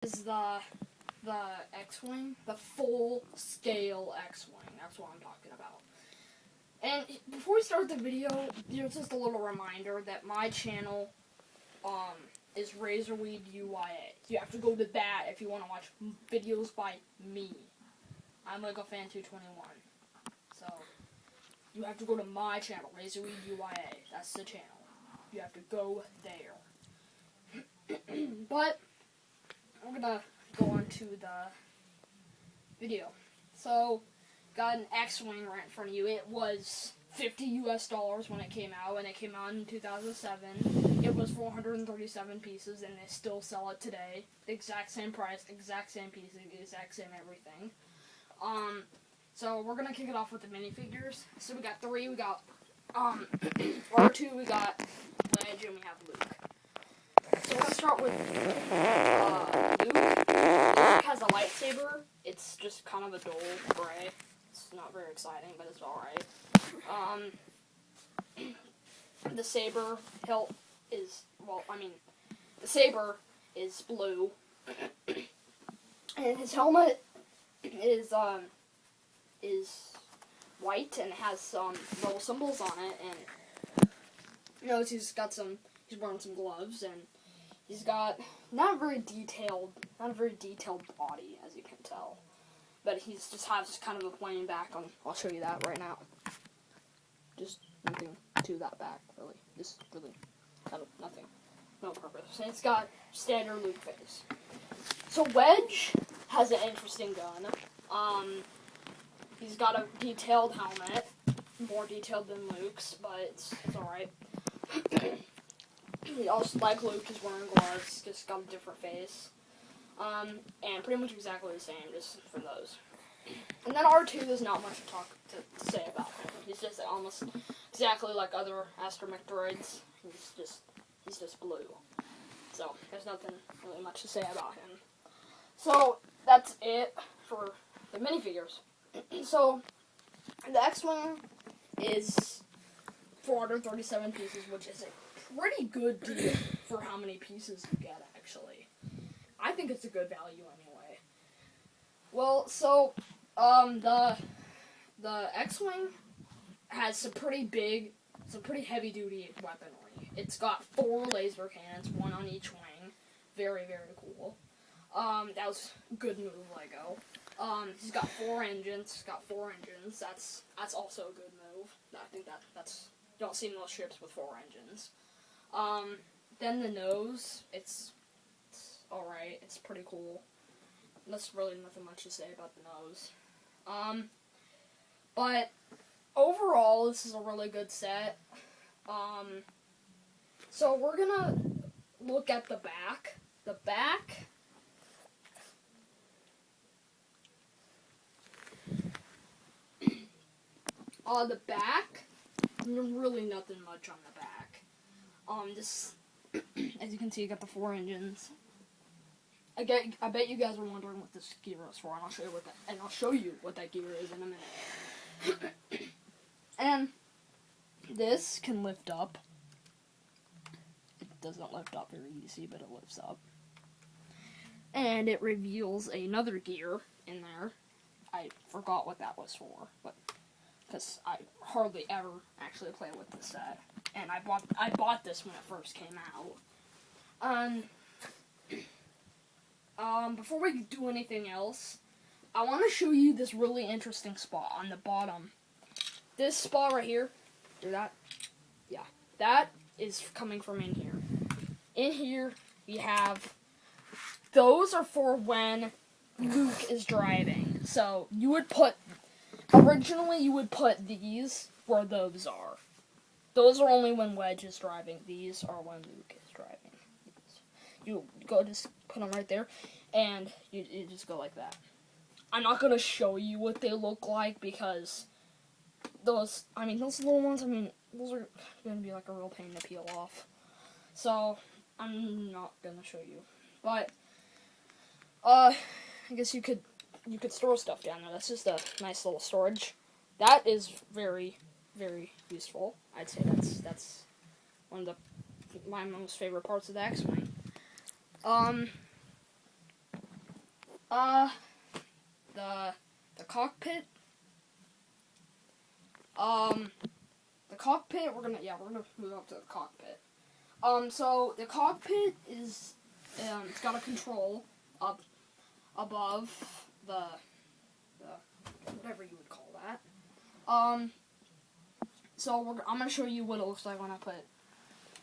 Is the X-Wing, the full-scale X-Wing. That's what I'm talking about. And before we start the video, there's just a little reminder that my channel is Razorweed UYA. You have to go to that if you want to watch videos by me. I'm Lego Fan 221. So you have to go to my channel, Razorweed UYA. That's the channel. You have to go there. But I'm gonna go on to the video. So, got an X-Wing right in front of you. It was $50 US when it came out, and it came out in 2007. It was 437 pieces, and they still sell it today. The exact same price, exact same pieces, exact same everything. So we're gonna kick it off with the minifigures. So we got three. We got R2. We got Wedge, and we have Luke. So we're gonna start with Luke. Luke has a lightsaber. It's just kind of a dull gray. It's not very exciting, but it's alright. The saber hilt is, the saber is blue. And his helmet is white and has some little symbols on it, and he's wearing some gloves, and he's got not a very detailed body, as you can tell. But he's just has kind of a plain back on. I'll show you that right now. Just nothing to that back, really. Just really kind of nothing. No purpose. And it's got standard Luke face. So Wedge has an interesting gun. He's got a detailed helmet. More detailed than Luke's, but it's alright. He also, like Luke, is wearing gloves, just got a different face. And pretty much exactly the same, just for those. And then R2, there's not much to say about him. He's just almost exactly like other astromech droids. He's just blue. So, there's nothing really much to say about him. So, that's it for the minifigures. So, the X-Wing is 437 pieces, which is a pretty good deal for how many pieces you get, actually. I think it's a good value anyway. Well, so, the X-Wing has some pretty heavy-duty weaponry. It's got 4 laser cannons, 1 on each wing. Very, very cool. That was a good move, Lego. He's got 4 engines. That's also a good move. I think that's you don't see most ships with 4 engines. Then the nose, it's alright. It's pretty cool. There's really nothing much to say about the nose. But overall, this is a really good set. So we're gonna look at the back. The back. The back, really nothing much on the back. Just, as you can see, you got the 4 engines. I bet you guys are wondering what this gear is for, and I'll show you what that gear is in a minute. And this can lift up. It doesn't lift up very easy, but it lifts up. And it reveals another gear in there. I forgot what that was for, but because I hardly ever actually play with this set, and I bought this when it first came out. Before we do anything else, I want to show you this really interesting spot on the bottom. This spot right here, see that? Yeah, that is coming from in here. In here, we have, those are for when Luke is driving. So, originally you would put these where those are. Those are only when Wedge is driving. These are when Luke is driving. You just put them right there, and you just go like that. I'm not going to show you what they look like, because those little ones, those are going to be like a real pain to peel off. So, I'm not going to show you. But, I guess you could store stuff down there. That's just a nice little storage. That is very, very useful. I'd say that's one of my most favorite parts of the X-Wing. The cockpit. The cockpit. We're gonna move up to the cockpit. So the cockpit is it's got a control up above the whatever you would call that. So I'm gonna show you what it looks like when I put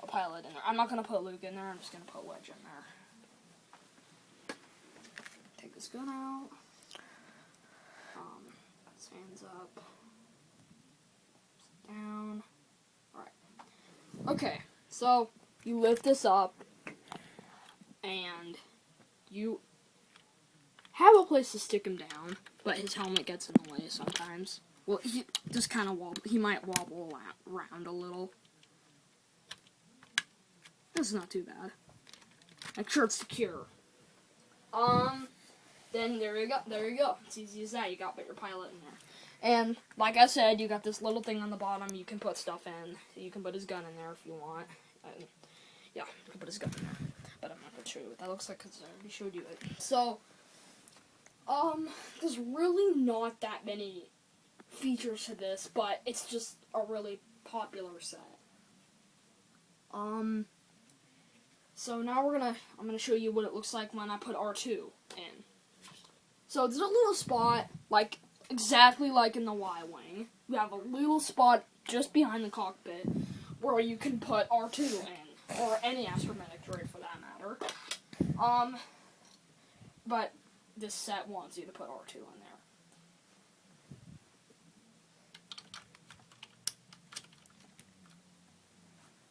a pilot in there. I'm not gonna put Luke in there. I'm just gonna put Wedge in there. Take this gun out. His hands up. Down. Alright. Okay, so you lift this up and you have a place to stick him down, but his helmet gets in the way sometimes. Well, he just kind of he might wobble around a little. That's not too bad. Make sure it's secure. Then there you go. It's easy as that. You got your pilot in there. And like I said, you got this little thing on the bottom. You can put stuff in. You can put his gun in there if you want. Yeah, you can put his gun in there. But I'm not gonna show you what that looks like because I already showed you it. So, there's really not that many features to this, but it's just a really popular set. So now I'm gonna show you what it looks like when I put R2 in. So there's a little spot, like exactly like in the Y-wing. You have a little spot just behind the cockpit where you can put R2 in, or any astromedic droid for that matter. But this set wants you to put R2 in there.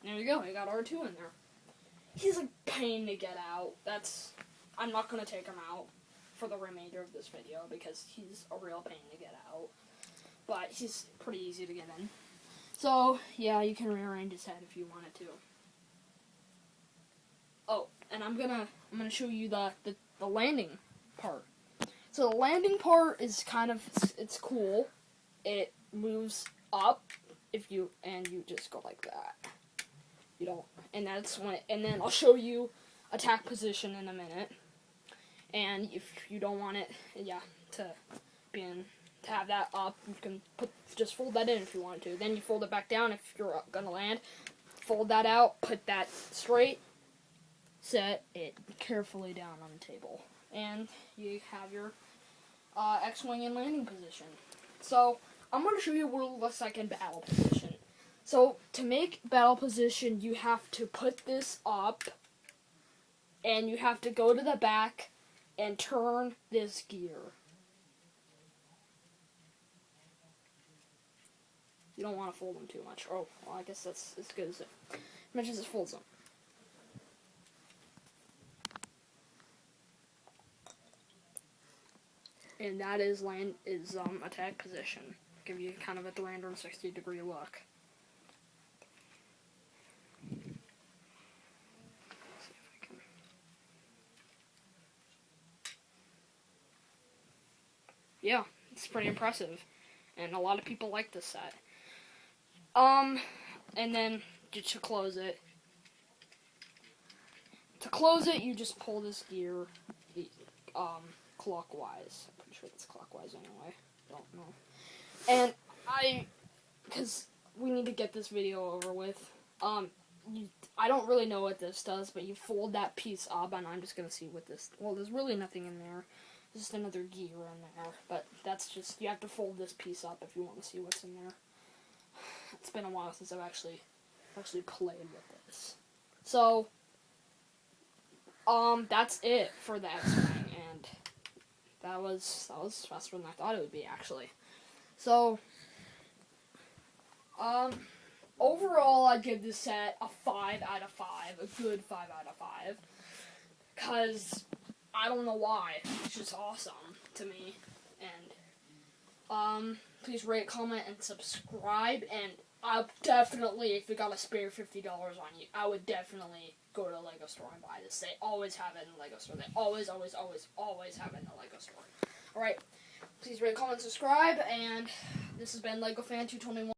There you go, you got R2 in there. He's a pain to get out. I'm not going to take him out for the remainder of this video because he's a real pain to get out. But he's pretty easy to get in. So, yeah, you can rearrange his head if you wanted to. Oh, and I'm gonna show you the landing part. So the landing part is it's cool. It moves up you just go like that. You don't, and then I'll show you attack position in a minute. And if you don't want it, to have that up, you can just fold that in if you want to. Then you fold it back down if you're gonna land. Fold that out, put that straight, set it carefully down on the table, and you have your X-wing in landing position. So I'm gonna show you what it looks like in battle position. So to make battle position, you have to put this up, and you have to go to the back and turn this gear. You don't want to fold them too much. Oh, well, I guess that's as good as much as it folds them. And that is attack position. Give you kind of a 360-degree look. Yeah, it's pretty impressive, and a lot of people like this set. And then to close it, you just pull this gear, clockwise. I'm pretty sure that's clockwise anyway. Don't know. And because we need to get this video over with. I don't really know what this does, but you fold that piece up, and I'm just gonna see what this. Well, there's really nothing in there. Just another gear in there, but that's just, you have to fold this piece up if you want to see what's in there. It's been a while since I've actually played with this. So, that's it for the X-wing, and that was faster than I thought it would be, actually. So, overall, I'd give this set a 5 out of 5, a good 5 out of 5, because I don't know why. It's just awesome to me. And please rate, comment, and subscribe. And I'll definitely, if you got a spare $50 on you, I would definitely go to the LEGO store and buy this. They always have it in the LEGO store. They always have it in the LEGO store. Alright, please rate, comment, subscribe. And this has been LEGO Fan 221.